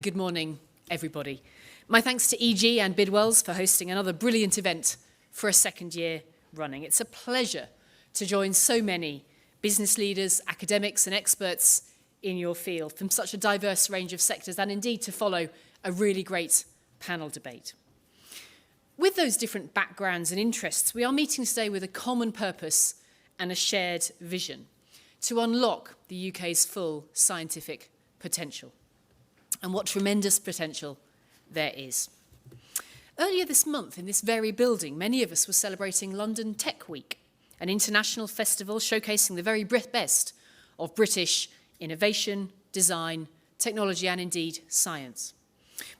Good morning, everybody. My thanks to EG and Bidwells for hosting another brilliant event for a second year running. It's a pleasure to join so many business leaders, academics and experts in your field from such a diverse range of sectors, and indeed to follow a really great panel debate. With those different backgrounds and interests, we are meeting today with a common purpose and a shared vision to unlock the UK's full scientific potential. And what tremendous potential there is. Earlier this month, in this very building, many of us were celebrating London Tech Week, an international festival showcasing the very best of British innovation, design, technology, and indeed science.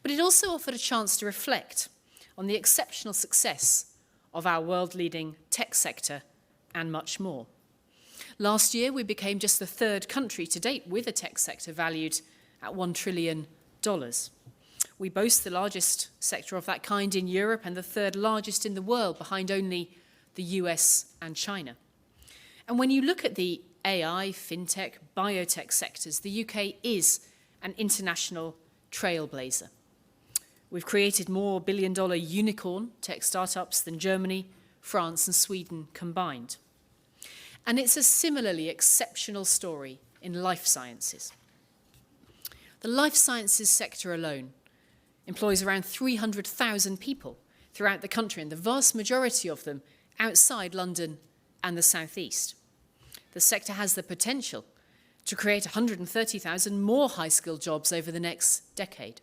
But it also offered a chance to reflect on the exceptional success of our world-leading tech sector and much more. Last year, we became just the third country to date with a tech sector valued at $1 trillion. We boast the largest sector of that kind in Europe and the third largest in the world, behind only the US and China. And when you look at the AI, fintech, biotech sectors, the UK is an international trailblazer. We've created more billion-dollar unicorn tech startups than Germany, France and Sweden combined. And it's a similarly exceptional story in life sciences. The life sciences sector alone employs around 300,000 people throughout the country, and the vast majority of them outside London and the South East. The sector has the potential to create 130,000 more high-skilled jobs over the next decade.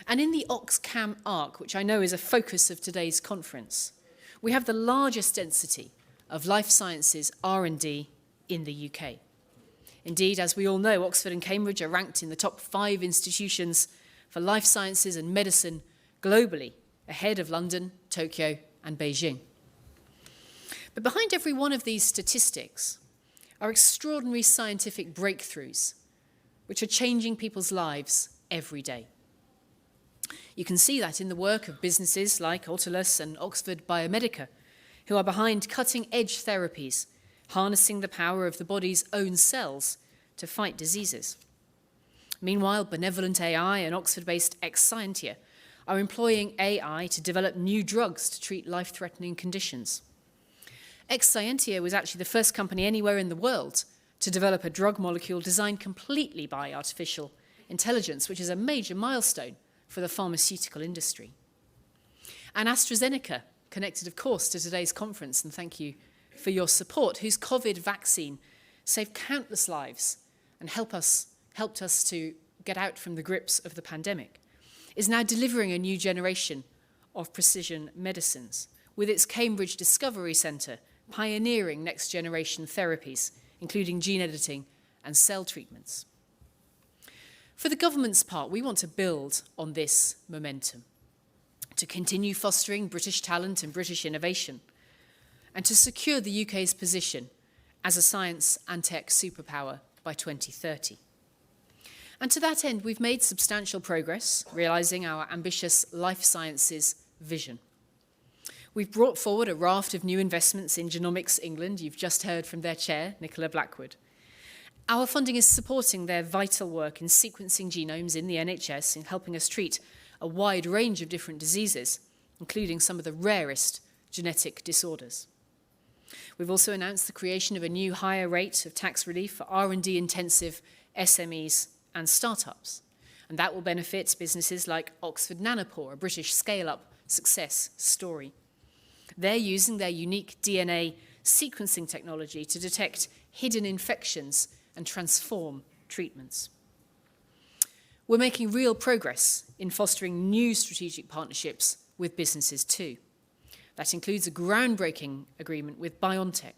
And in the Oxcam arc, which I know is a focus of today's conference, we have the largest density of life sciences R&D in the UK. Indeed, as we all know, Oxford and Cambridge are ranked in the top 5 institutions for life sciences and medicine globally, ahead of London, Tokyo, and Beijing. But behind every one of these statistics are extraordinary scientific breakthroughs, which are changing people's lives every day. You can see that in the work of businesses like Autolus and Oxford Biomedica, who are behind cutting-edge therapies, harnessing the power of the body's own cells to fight diseases. Meanwhile, Benevolent AI and Oxford-based Exscientia are employing AI to develop new drugs to treat life-threatening conditions. Exscientia was actually the first company anywhere in the world to develop a drug molecule designed completely by artificial intelligence, which is a major milestone for the pharmaceutical industry. And AstraZeneca, connected, of course, to today's conference, and thank you for your support, whose COVID vaccine saved countless lives and helped us to get out from the grips of the pandemic, is now delivering a new generation of precision medicines, with its Cambridge Discovery Centre pioneering next-generation therapies, including gene editing and cell treatments. For the government's part, we want to build on this momentum, to continue fostering British talent and British innovation, and to secure the UK's position as a science and tech superpower by 2030. And to that end, we've made substantial progress, realising our ambitious life sciences vision. We've brought forward a raft of new investments in Genomics England. You've just heard from their chair, Nicola Blackwood. Our funding is supporting their vital work in sequencing genomes in the NHS, in helping us treat a wide range of different diseases, including some of the rarest genetic disorders. We've also announced the creation of a new higher rate of tax relief for R&D intensive SMEs and startups, and that will benefit businesses like Oxford Nanopore, a British scale-up success story. They're using their unique DNA sequencing technology to detect hidden infections and transform treatments. We're making real progress in fostering new strategic partnerships with businesses too. That includes a groundbreaking agreement with BioNTech.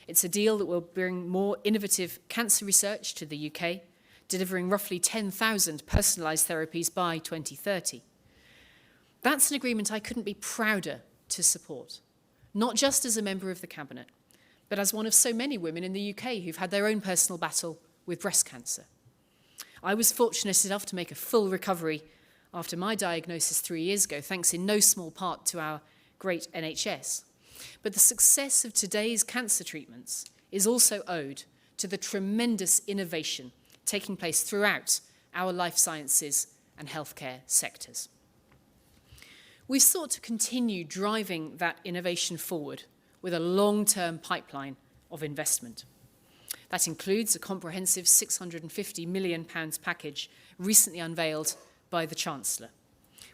It's a deal that will bring more innovative cancer research to the UK, delivering roughly 10,000 personalised therapies by 2030. That's an agreement I couldn't be prouder to support, not just as a member of the Cabinet, but as one of so many women in the UK who've had their own personal battle with breast cancer. I was fortunate enough to make a full recovery after my diagnosis 3 years ago, thanks in no small part to our great NHS. But the success of today's cancer treatments is also owed to the tremendous innovation taking place throughout our life sciences and healthcare sectors. We've sought to continue driving that innovation forward with a long-term pipeline of investment. That includes a comprehensive £650 million package recently unveiled by the Chancellor,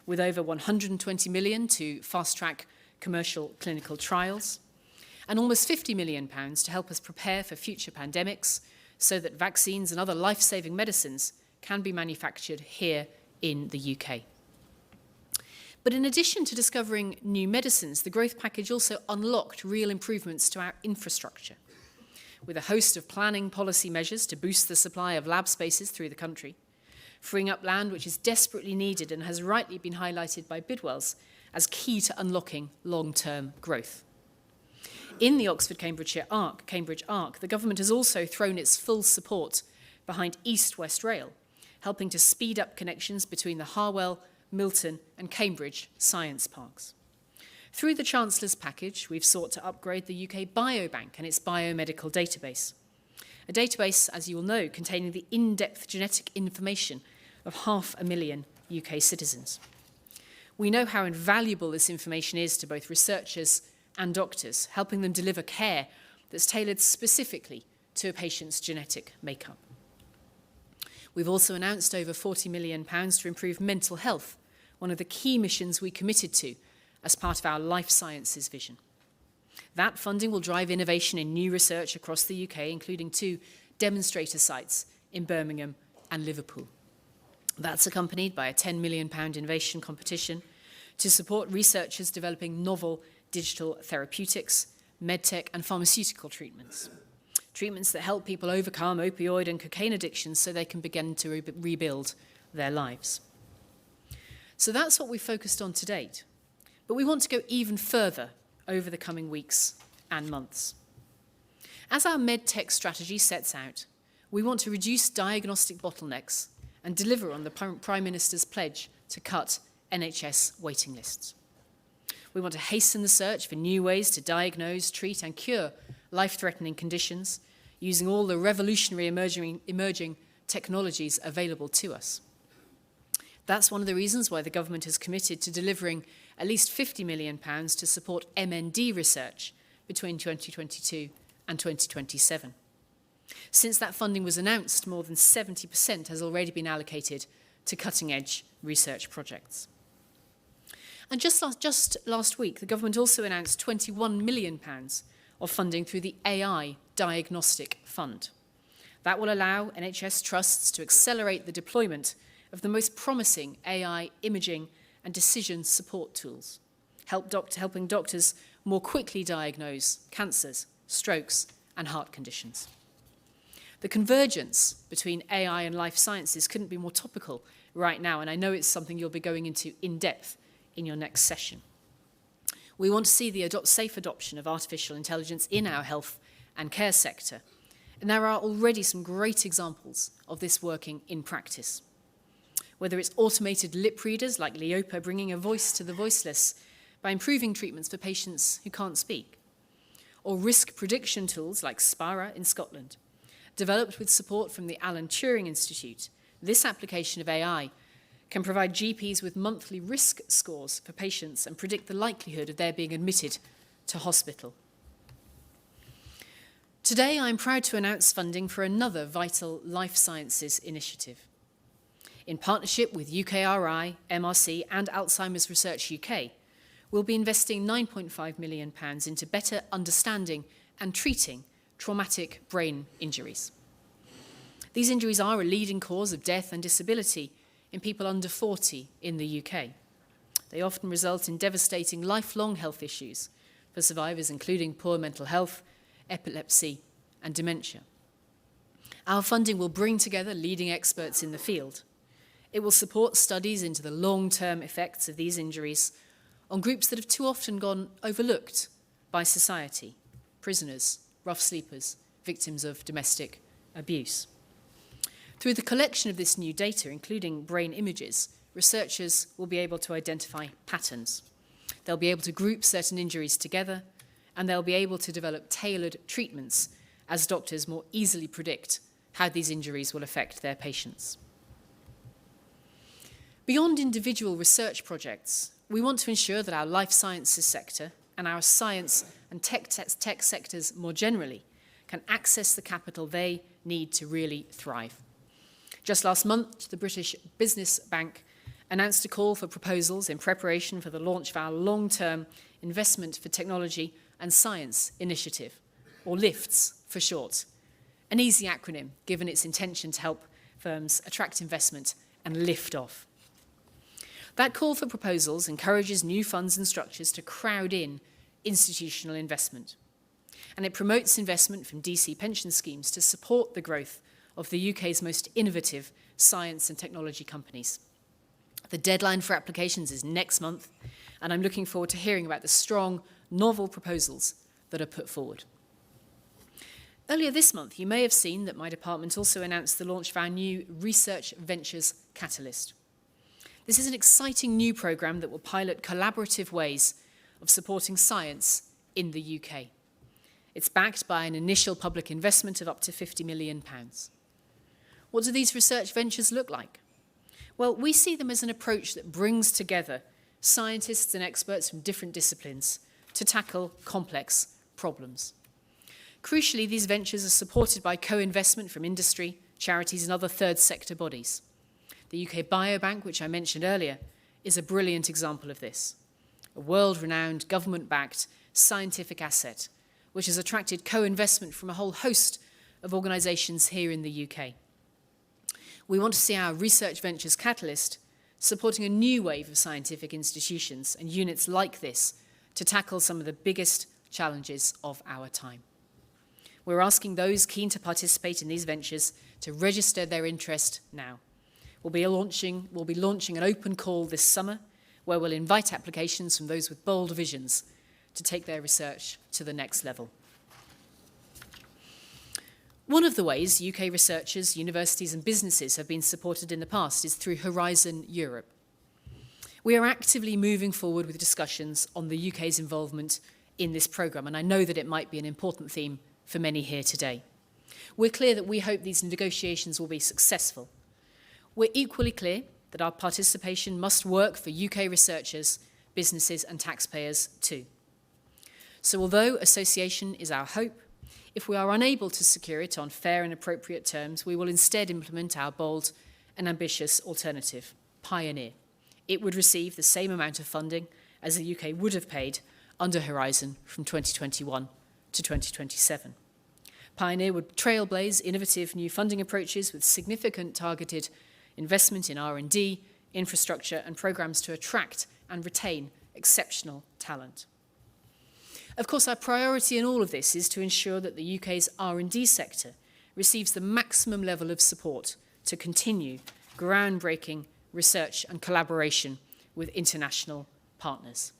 with over £120 million to fast-track commercial clinical trials, and almost £50 million to help us prepare for future pandemics so that vaccines and other life-saving medicines can be manufactured here in the UK. But in addition to discovering new medicines, the growth package also unlocked real improvements to our infrastructure, with a host of planning policy measures to boost the supply of lab spaces through the country, freeing up land which is desperately needed and has rightly been highlighted by Bidwells as key to unlocking long-term growth. In the Oxford-Cambridge arc, the government has also thrown its full support behind East-West Rail, helping to speed up connections between the Harwell, Milton and Cambridge science parks. Through the Chancellor's package, we've sought to upgrade the UK Biobank and its biomedical database, a database, as you will know, containing the in-depth genetic information of 500,000 UK citizens. We know how invaluable this information is to both researchers and doctors, helping them deliver care that's tailored specifically to a patient's genetic makeup. We've also announced over £40 million to improve mental health, one of the key missions we committed to as part of our life sciences vision. That funding will drive innovation in new research across the UK, including 2 demonstrator sites in Birmingham and Liverpool. That's accompanied by a £10 million innovation competition to support researchers developing novel digital therapeutics, medtech and pharmaceutical treatments that help people overcome opioid and cocaine addictions so they can begin to rebuild their lives. So that's what we've focused on to date. But we want to go even further over the coming weeks and months. As our medtech strategy sets out, we want to reduce diagnostic bottlenecks and deliver on the Prime Minister's pledge to cut NHS waiting lists. We want to hasten the search for new ways to diagnose, treat and cure life-threatening conditions using all the revolutionary emerging technologies available to us. That's one of the reasons why the government has committed to delivering at least £50 million to support MND research between 2022 and 2027. Since that funding was announced, more than 70% has already been allocated to cutting-edge research projects. And just last week, the government also announced £21 million of funding through the AI Diagnostic Fund. That will allow NHS trusts to accelerate the deployment of the most promising AI imaging and decision support tools, helping doctors more quickly diagnose cancers, strokes, and heart conditions. The convergence between AI and life sciences couldn't be more topical right now, and I know it's something you'll be going into in depth in your next session. We want to see the safe adoption of artificial intelligence in our health and care sector, and there are already some great examples of this working in practice. Whether it's automated lip readers like Leopa bringing a voice to the voiceless by improving treatments for patients who can't speak, or risk prediction tools like Spara in Scotland. Developed with support from the Alan Turing Institute, this application of AI can provide GPs with monthly risk scores for patients and predict the likelihood of their being admitted to hospital. Today, I'm proud to announce funding for another vital life sciences initiative. In partnership with UKRI, MRC and Alzheimer's Research UK, we'll be investing £9.5 million into better understanding and treating traumatic brain injuries. These injuries are a leading cause of death and disability in people under 40 in the UK. They often result in devastating lifelong health issues for survivors, including poor mental health, epilepsy, and dementia. Our funding will bring together leading experts in the field. It will support studies into the long-term effects of these injuries on groups that have too often gone overlooked by society: prisoners, rough sleepers, victims of domestic abuse. Through the collection of this new data, including brain images, researchers will be able to identify patterns. They'll be able to group certain injuries together, and they'll be able to develop tailored treatments as doctors more easily predict how these injuries will affect their patients. Beyond individual research projects, we want to ensure that our life sciences sector and our science and tech sectors more generally can access the capital they need to really thrive. Just last month, the British Business Bank announced a call for proposals in preparation for the launch of our long-term Investment for Technology and Science initiative, or LIFTS for short, an easy acronym given its intention to help firms attract investment and lift off. That call for proposals encourages new funds and structures to crowd in institutional investment. And it promotes investment from DC pension schemes to support the growth of the UK's most innovative science and technology companies. The deadline for applications is next month, and I'm looking forward to hearing about the strong, novel proposals that are put forward. Earlier this month, you may have seen that my department also announced the launch of our new Research Ventures Catalyst. This is an exciting new programme that will pilot collaborative ways of supporting science in the UK. It's backed by an initial public investment of up to £50 million. What do these research ventures look like? Well, we see them as an approach that brings together scientists and experts from different disciplines to tackle complex problems. Crucially, these ventures are supported by co-investment from industry, charities and other third sector bodies. The UK Biobank, which I mentioned earlier, is a brilliant example of this. A world-renowned, government-backed scientific asset, which has attracted co-investment from a whole host of organisations here in the UK. We want to see our Research Ventures Catalyst supporting a new wave of scientific institutions and units like this to tackle some of the biggest challenges of our time. We're asking those keen to participate in these ventures to register their interest now. We'll be launching an open call this summer where we'll invite applications from those with bold visions to take their research to the next level. One of the ways UK researchers, universities and businesses have been supported in the past is through Horizon Europe. We are actively moving forward with discussions on the UK's involvement in this programme, and I know that it might be an important theme for many here today. We're clear that we hope these negotiations will be successful. We're equally clear that our participation must work for UK researchers, businesses and taxpayers too. So although association is our hope, if we are unable to secure it on fair and appropriate terms, we will instead implement our bold and ambitious alternative, Pioneer. It would receive the same amount of funding as the UK would have paid under Horizon from 2021 to 2027. Pioneer would trailblaze innovative new funding approaches with significant targeted investment in R&D, infrastructure and programmes to attract and retain exceptional talent. Of course, our priority in all of this is to ensure that the UK's R&D sector receives the maximum level of support to continue groundbreaking research and collaboration with international partners.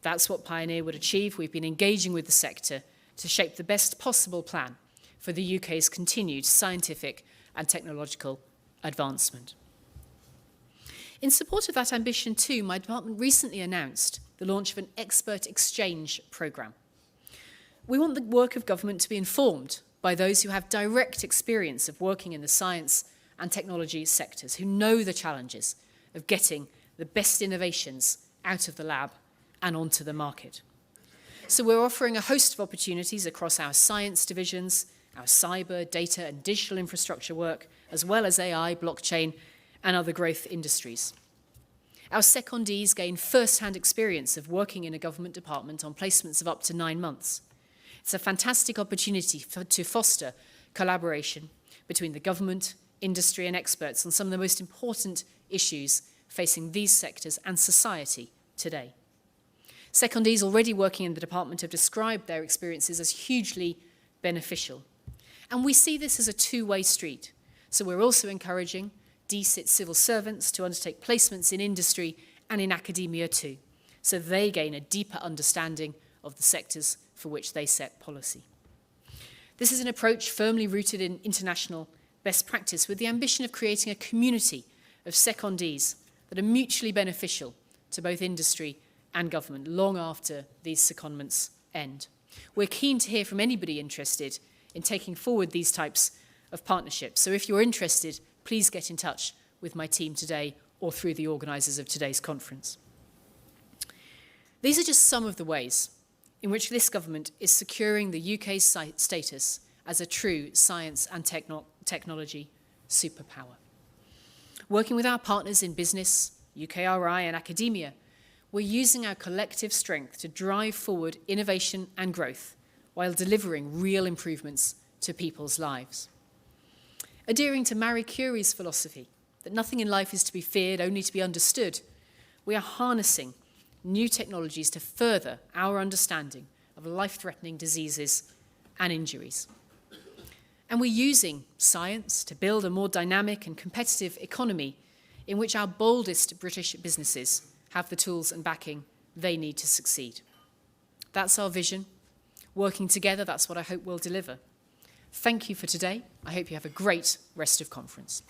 That's what Pioneer would achieve. We've been engaging with the sector to shape the best possible plan for the UK's continued scientific and technological advancement. In support of that ambition too, my department recently announced the launch of an expert exchange programme. We want the work of government to be informed by those who have direct experience of working in the science and technology sectors, who know the challenges of getting the best innovations out of the lab and onto the market. So we're offering a host of opportunities across our science divisions, our cyber, data and digital infrastructure work, as well as AI, blockchain and other growth industries. Our secondees gain first-hand experience of working in a government department on placements of up to 9 months. It's a fantastic opportunity to foster collaboration between the government, industry and experts on some of the most important issues facing these sectors and society today. Secondees already working in the department have described their experiences as hugely beneficial. And we see this as a two-way street. So we're also encouraging DSIT civil servants to undertake placements in industry and in academia too, so they gain a deeper understanding of the sectors for which they set policy. This is an approach firmly rooted in international best practice with the ambition of creating a community of secondees that are mutually beneficial to both industry and government long after these secondments end. We're keen to hear from anybody interested in taking forward these types of partnerships. So if you're interested, please get in touch with my team today or through the organisers of today's conference. These are just some of the ways in which this government is securing the UK's status as a true science and technology superpower. Working with our partners in business, UKRI and academia, we're using our collective strength to drive forward innovation and growth while delivering real improvements to people's lives. Adhering to Marie Curie's philosophy that nothing in life is to be feared, only to be understood, we are harnessing new technologies to further our understanding of life-threatening diseases and injuries. And we're using science to build a more dynamic and competitive economy in which our boldest British businesses have the tools and backing they need to succeed. That's our vision. Working together, that's what I hope we'll deliver. Thank you for today. I hope you have a great rest of conference.